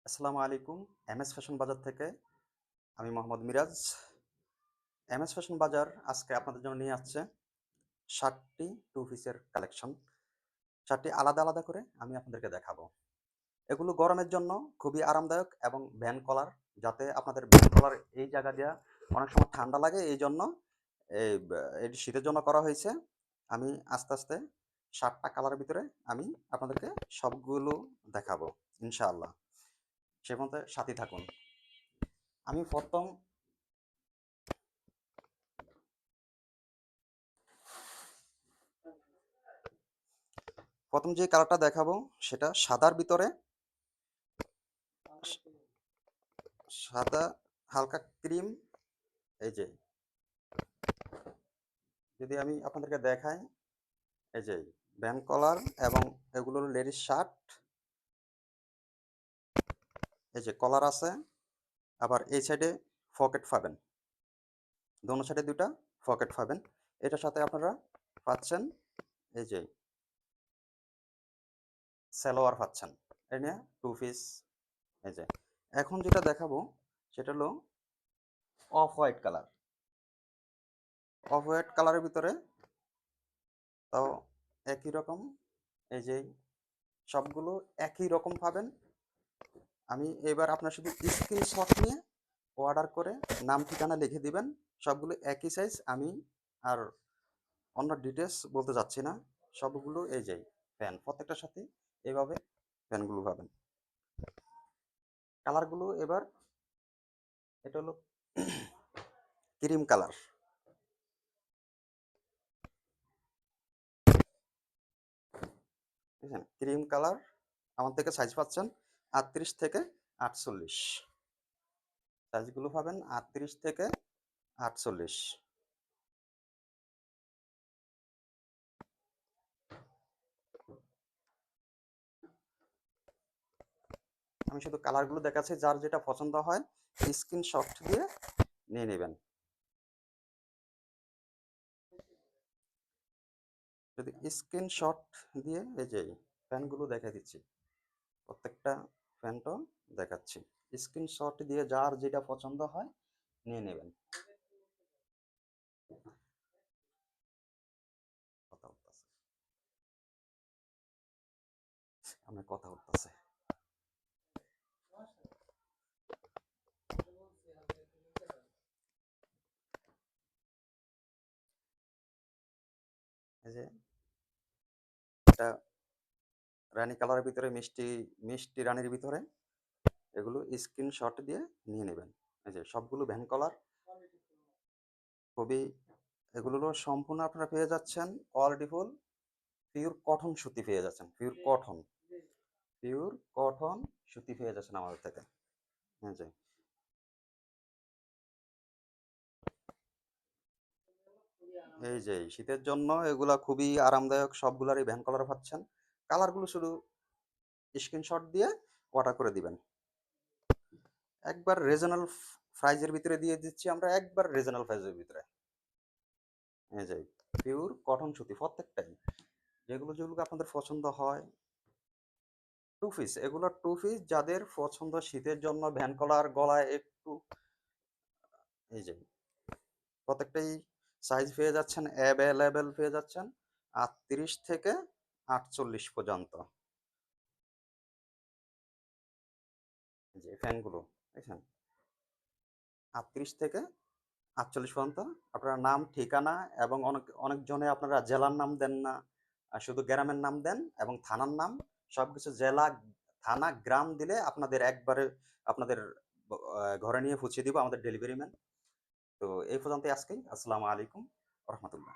আসসালামু আলাইকুম। MS fashion বাজার থেকে আমি মোহাম্মদ মিরাজ। এমএস ফ্যাশন বাজার আজকে আপনাদের জন্য নিয়ে আসছে ৭টি টু পিসের কালেকশন। ৭টি আলাদা, আলাদা করে আমি আপনাদেরকে দেখাবো। এগুলো গরমের জন্য খুবই আরামদায়ক এবং ভ্যান কলার, যাতে আপনাদের ভ্যান কলার এই জায়গা দিয়া অনেক সময় ঠান্ডা লাগে, এইজন্য এটি শীতের জন্য করা হয়েছে। আমি আস্তে, আস্তে ৭ টা কালারের ভিতরে আমি আপনাদেরকে সবগুলো দেখাবো ইনশাআল্লাহ। সে পর্যন্ত সাথেই থাকুন। আমি ১ম যে কালারটা দেখাবো সেটা সাদার ভিতরে সাদা হালকা ক্রিম। এই যে, যদি আমি আপনাদেরকে দেখাই, এই যে ব্যান্ড কলার এবং এগুলোর লেডিস শার্ট, এই যে কলার আছে, আবার এই সাইডে পকেট পাবেন, দোনো সাইডে দুটা পকেট পাবেন। এটার সাথে আপনারা পাচ্ছেন এই যে সালোয়ার পাচ্ছেন। এই নিয়ে টু পিস। এই যে এখন যেটা দেখাবো সেটা হলো off white colour. Off white কালারের ভিতরে তাও একই রকম, এই যে সবগুলো একই রকম পাবেন। আমি এবার আপনার শুধু স্ক্রিনশট নিয়ে অর্ডার করে নাম ঠিকানা লিখে দিবেন। সবগুলো একই সাইজ। আমি আর অন্য ডিটেলস বলতে চাচ্ছি না। সবগুলো এই যে প্যান, প্রত্যেকটার সাথে এইভাবে প্যানগুলো পাবেন। কালারগুলো এবার, এটা হলো ক্রিম কালার। বুঝলেন, ক্রিম কালার আমার থেকে সাইজ পাচ্ছেন ৩৮ থেকে ৪৮। সাইজগুলো পাবেন ৩৮ থেকে ৪৮। আমি শুধু কালারগুলো দেখাচ্ছি, যার যেটা পছন্দ হয় স্ক্রিনশট দিয়ে নিয়ে নেবেন। যদি স্ক্রিনশট দিয়ে এই যে প্যান্টগুলো দেখা দিচ্ছি, প্রত্যেকটা প্যান্টও দেখাচ্ছি। স্ক্রিনশট দিয়ে যার যেটা পছন্দ হয় নিয়ে নেবেন। কথা উঠতেছে, আমার কথা উঠতেছে। এই যে এটা রানী কালারের ভিতরে, মিষ্টি মিষ্টি রানীর ভিতরে, এগুলো স্ক্রিনশট দিয়ে নিয়ে নেবেন। এই যে সবগুলো ভ্যান কলার, খুবই, এগুলো সম্পূর্ণ আপনারা পেয়ে যাচ্ছেন কোয়ালিটি ফুল পিওর কটন সুতি পেয়ে যাচ্ছেন। পিওর কটন সুতি পেয়ে যাচ্ছেন আমাদের থেকে। এই যে শীতের জন্য এগুলা খুবই আরামদায়ক, সবগুলারই ভ্যান কালার পাচ্ছেন। কালারগুলো শুধু স্ক্রিনশট দিয়ে অর্ডার করে দিবেন। একবার রিজনাল প্রাইজের ভিতরে দিয়ে দিচ্ছি আমরা, একবার রিজনাল প্রাইজের ভিতরে। এই যে পিওর কটন সুতি প্রত্যেকটাই, যেগুলো যেগুলো আপনাদের পছন্দ হয়। টু পিস, এগুলো টু পিস যাদের পছন্দ শীতের জন্য ভ্যান কলার, গলায় একটু, এই যে প্রত্যেকটাই সাইজ পেয়ে যাচ্ছেন, অ্যাভেলেবেল পেয়ে যাচ্ছেন ৩৮ থেকে ৪৮ পর্যন্ত। এই যে ফ্যানগুলো দেখছেন, ৩৮ থেকে ৪৮ পর্যন্ত। আপনারা নাম ঠিকানা এবং অনেক অনেকজনে আপনারা জেলার নাম দেন না, শুধু গ্রামের নাম দেন এবং থানার নাম। সবকিছু জেলা, থানা, গ্রাম দিলে আপনাদের একবারে আপনাদের ঘরে নিয়ে পৌঁছে দিব আমাদের ডেলিভারি ম্যান। তো এই পর্যন্ত আজকেই। আসসালামু আলাইকুম রহমতুল্লাহ।